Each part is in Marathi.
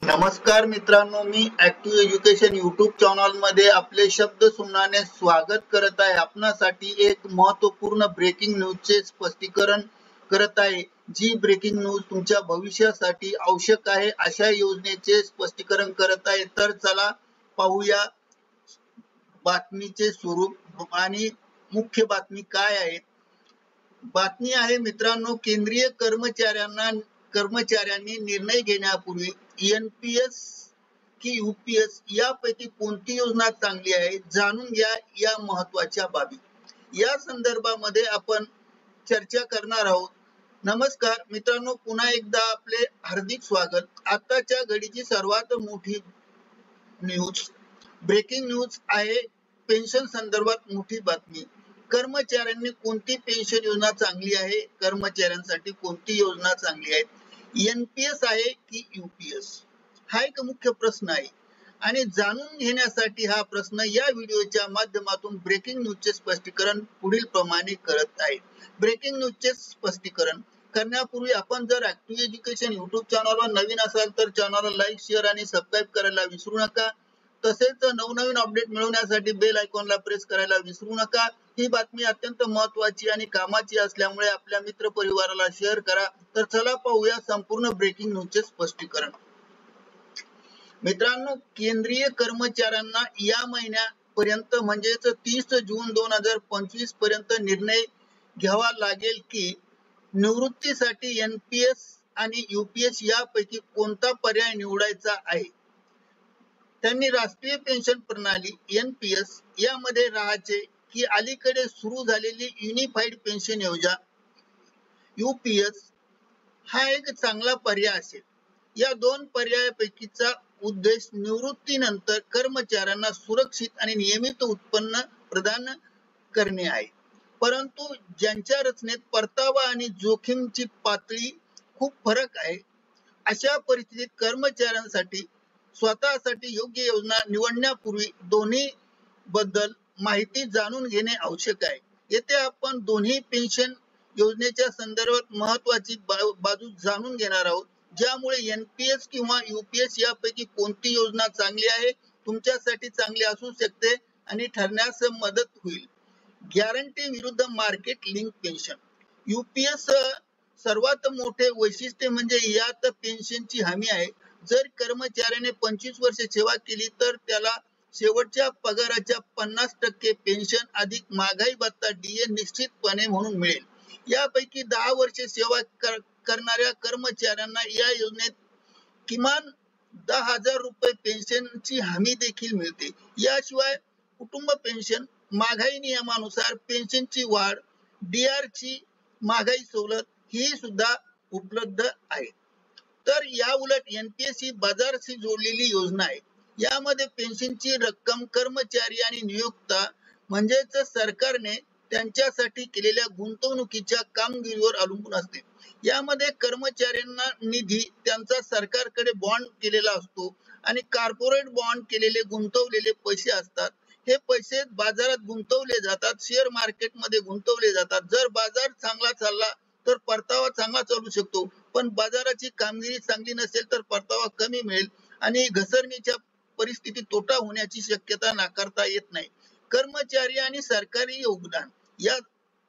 नमस्कार मित्रांनो, मी ऍक्टिव्ह एज्युकेशन युट्यूब चॅनल मध्ये आपले शब्द सुमनाने स्वागत करत आहे। आपणासाठी एक महत्त्वपूर्ण ब्रेकिंग न्यूजचे स्पष्टीकरण करत आहे। जी ब्रेकिंग न्यूज तुमच्या भविष्यासाठी आवश्यक आहे अशा योजनेचे स्पष्टीकरण करत आहे। तर चला पाहूया बातमीचे स्वरूप आणि मुख्य बातमी काय आहे। बातमी आहे मित्रांनो, केंद्रीय कर्मचाऱ्यांनी निर्णय घेण्यापूर्वी एनपीएस की यूपीएस यापैकी कोणती योजना चांगली आहे जाणून घ्या या महत्त्वाच्या बाबी। या संदर्भामध्ये आपण चर्चा करणार आहोत। नमस्कार मित्रांनो, पुन्हा एकदा आपले हार्दिक स्वागत। आताच्या घडीची सर्वात मोठी न्यूज, ब्रेकिंग न्यूज आहे। पेन्शन संदर्भात मोठी बातमी। कर्मचाऱ्यांनी कोणती पेन्शन योजना चांगली आहे, कर्मचाऱ्यांसाठी कोणती योजना चांगली आहे, एनपीएस आहे की यूपीएस, हा एक मुख्य प्रश्न आहे। आणि जाणून घेण्यासाठी हा प्रश्न या व्हिडिओच्या माध्यमातून ब्रेकिंग न्यूजचे स्पष्टीकरण पुढील प्रमाणे करत आहे। ब्रेकिंग न्यूजचे स्पष्टीकरण करण्यापूर्वी आपण जर ऍक्टिव्ह एज्युकेशन युट्यूब चॅनलवर नवीन असाल तर चॅनलला लाईक, शेअर आणि सबस्क्राईब करायला विसरू नका। तसेच नवनवीन अपडेट मिळवण्यासाठी बेल आयकॉनला प्रेस करायला विसरू नका। ही बातमी अत्यंत महत्त्वाची आणि कामाची असल्यामुळे आपल्या मित्र परिवाराला शेअर करा। तर चला पाहूया संपूर्ण ब्रेकिंग न्यूजचे स्पष्टीकरण। मित्रांनो, केंद्रीय कर्मचाऱ्यांना या महिन्यापर्यंत म्हणजेच 30 जून 2025 पर्यंत निर्णय घ्यावा लागेल की निवृत्तीसाठी एनपीएस आणि यूपीएस यापैकी कोणता पर्याय निवडायचा आहे। त्यांनी राष्ट्रीय पेन्शन प्रणाली एनपीएस यामध्ये राहायचे की अलीकडे सुरू झालेली युनिफाईड पेन्शन योजना यूपीएस हा एक चांगला पर्याय असेल। या दोन पर्यायापैकीचा उद्देश निवृत्तीनंतर कर्मचाऱ्यांना सुरक्षित आणि नियमित उत्पन्न प्रदान करणे आहे। परंतु ज्यांच्या रचनेत परतावा आणि जोखीमची पातळी खूप फरक आहे, अशा परिस्थितीत कर्मचाऱ्यांसाठी स्वतःसाठी योग्य योजना निवडण्यापूर्वी दोन्ही बद्दल माहिती जाणून घेणे आवश्यक आहे। येथे आपण दोन्ही पेन्शन योजनेच्या संदर्भात महत्त्वाची बाजू जाणून घेणार आहोत, ज्यामुळे एनपीएस किंवा यूपीएस यापैकी कोणती योजना चांगली आहे, तुमच्यासाठी चांगली असू शकते आणि ठरण्यास मदत होईल। गॅरंटी विरुद्ध मार्केट लिंक पेन्शन, यूपीएस सर्वात मोठे वैशिष्ट्य म्हणजे यात पेन्शनची हमी आहे। जर कर्मचाऱ्याने 25 वर्षे सेवा केली तर त्याला शेवटच्या पगाराच्या 50% पेन्शन अधिक महागाई भत्ता डीए निश्चितपणे म्हणून मिळेल। यापैकी 10 वर्षे सेवा करणाऱ्या कर्मचाऱ्यांना या योजनेत किमान 10,000 रुपये पेन्शनची हमी देखील मिळते। याशिवाय कुटुंब पेन्शन, महागाई नियमानुसार पेन्शनची वाढ, डीआर ची महागाई सवलत ही सुद्धा उपलब्ध आहे। तर या उलट एनपीएस ही बाजाराशी जोडलेली योजना आहे। यामध्ये पेन्शनची रक्कम कर्मचारी आणि नियोक्ता म्हणजेच सरकारने त्यांच्यासाठी केलेल्या गुंतवणुकीच्या कामगिरीवर अवलंबून असते। यामध्ये कर्मचाऱ्यांना निधी त्यांचा सरकारकडे बॉन्ड केलेला असतो आणि कॉर्पोरेट बॉन्ड केलेले गुंतवलेले पैसे असतात। हे पैसे बाजारात गुंतवले जातात, शेअर मार्केटमध्ये गुंतवले जातात। जर बाजार चांगला चालला तर परतावा चांगला चालू शकतो, पण बाजाराची कामगिरी चांगली नसेल तर परतावा कमी मिळेल आणि घसरणीच्या परिस्थितीत तोटा होण्याची शक्यता नाकारता येत नाही। कर्मचारी आणि सरकारी योगदान या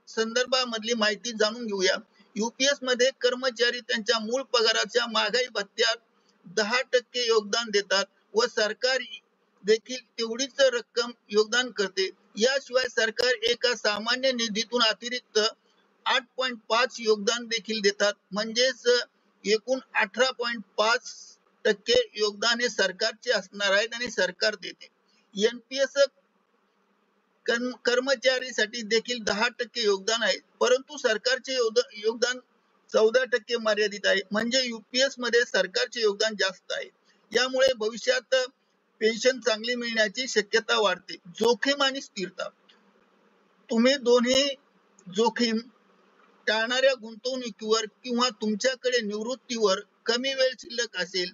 संदर्भामधली माहिती जाणून घेऊया। यूपीएस मध्ये कर्मचारी त्यांच्या मूळ पगाराच्या महागाई भत्त्यात 10% योगदान देतात व सरकार देखील तेवढीच रक्कम योगदान करते। याशिवाय सरकार एका सामान्य निधीतून अतिरिक्त 8.5 योगदान देखील देतात, म्हणजेच एकूण 18.5% योगदान हे सरकारचे असणार आहे आणि सरकार देते। एनपीएस कर्मचारीसाठी देखील 10% योगदान आहे, परंतु सरकारचे योगदान 14% मर्यादित आहे, म्हणजे यूपीएस मध्ये सरकारचे योगदान जास्त आहे। यामुळे भविष्यात पेन्शन चांगली मिळण्याची शक्यता वाढते। जोखीम आणि स्थिरता, तुम्ही दोन्ही जोखीम टाळणाऱ्या गुंतवणुकीवर किंवा तुमच्याकडे निवृत्तीवर कमी वेळ शिल्लक असेल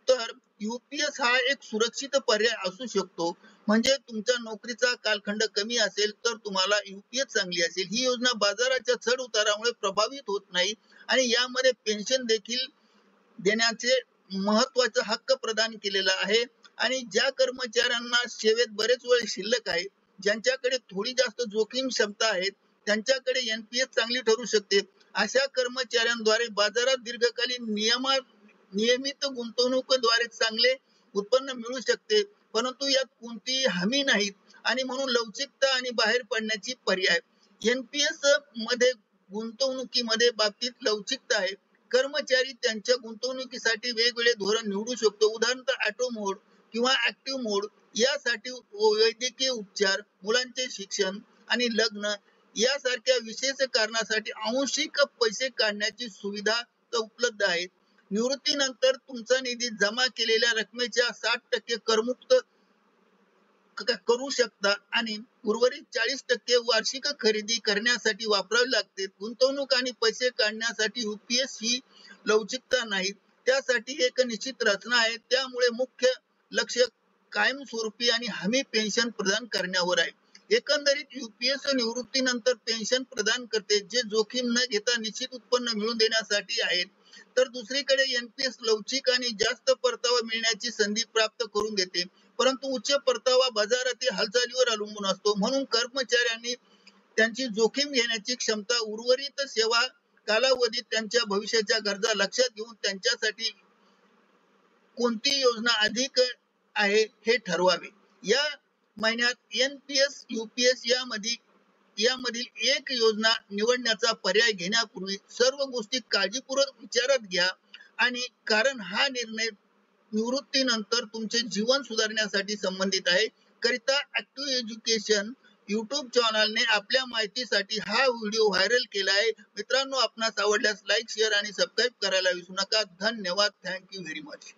तर यूपीएस हा एक सुरक्षित पर्याय असू शकतो। म्हणजे तुमच्या नोकरीचा कालखंड कमी असेल तर तुम्हाला यूपीएस चांगली असेल। ही योजना बाजाराच्या चढ उतारामुळे प्रभावित होत नाही आणि यामध्ये पेन्शन देखील देण्याचे महत्वाचा हक्क प्रदान केलेला आहे आणि ज्या कर्मचाऱ्यांना सेवेत बरेच वेळ शिल्लक आहे, ज्यांच्याकडे थोडी जास्त जोखीम क्षमता आहे, त्यांच्याकडे एनपीएस चांगली ठरू शकते. अशा कर्मचाऱ्यांद्वारे बाजारात दीर्घकालीन नियमित गुंतवणुकीद्वारे चांगले उत्पन्न मिळू शकते, परंतु यात कोणतीही हमी नाही आणि म्हणून लवचिकता आणि बाहेर पडण्याची पर्याय. एनपीएस मध्ये गुंतवणुकीमध्ये बाबतीत लवचिकता आहे. कर्मचारी त्यांच्या गुंतवणुकीसाठी वेगवेगळे धोरण निवडू शकतो. उदाहरणार्थ ऑटो मोड किंवा ऍक्टिव्ह मोड यासाठी वैद्यकीय उपचार, मुलांचे शिक्षण आणि लग्न यासारख्या विशेष कारणासाठी आंशिक पैसे काढण्याची सुविधा उपलब्ध आहे. निवृत्तीनंतर तुमचा निधी जमा केलेल्या रकमेच्या 60% करमुक्त करू शकता आणि उर्वरित 40% वार्षिक खरेदी करण्यासाठी वापरावे लागते. गुंतवणूक आणि पैसे काढण्यासाठी यूपीएस ही लवचिकता नाही, त्यासाठी एक निश्चित रचना आहे. त्यामुळे मुख्य लक्ष कायमस्वरूपी आणि हमी पेन्शन प्रदान करण्यावर आहे. एकंदरीत यूपीएस निवृत्तीनंतर पेन्शन प्रदान करते, जे जोखीम न घेता निश्चित उत्पन्न मिळवून देण्यासाठी आहेत. तर दुसरीकडे एनपीएस लवचिक आणि जास्त परतावा मिळण्याची संधी प्राप्त करून देते, परंतु उच्च परतावा बाजारातील हालचालीवर अवलंबून असतो. म्हणून कर्मचाऱ्यांनी त्यांची जोखीम घेण्याची क्षमता उर्वरित सेवा कालावधीत त्यांच्या भविष्याच्या गरजा लक्षात घेऊन त्यांच्यासाठी कोणती योजना अधिक आहे हे ठरवावे. या महिन्यात एनपीएस यूपीएस यामधील एक योजना निवडण्याचा पर्याय घेण्यापूर्वी सर्व गोष्टी काळजीपूर्वक विचारात घ्या आणि कारण हा निर्णय निवृत्तीनंतर तुमचे जीवन सुधारण्यासाठी संबंधित आहे. करिता ऍक्टिव्ह एज्युकेशन YouTube चॅनलने आपल्या माहितीसाठी हा व्हिडिओ व्हायरल केला आहे. मित्रांनो, आपणास आवडल्यास लाईक, शेअर आणि सबस्क्राईब करायला विसरू नका. धन्यवाद. Thank you very much.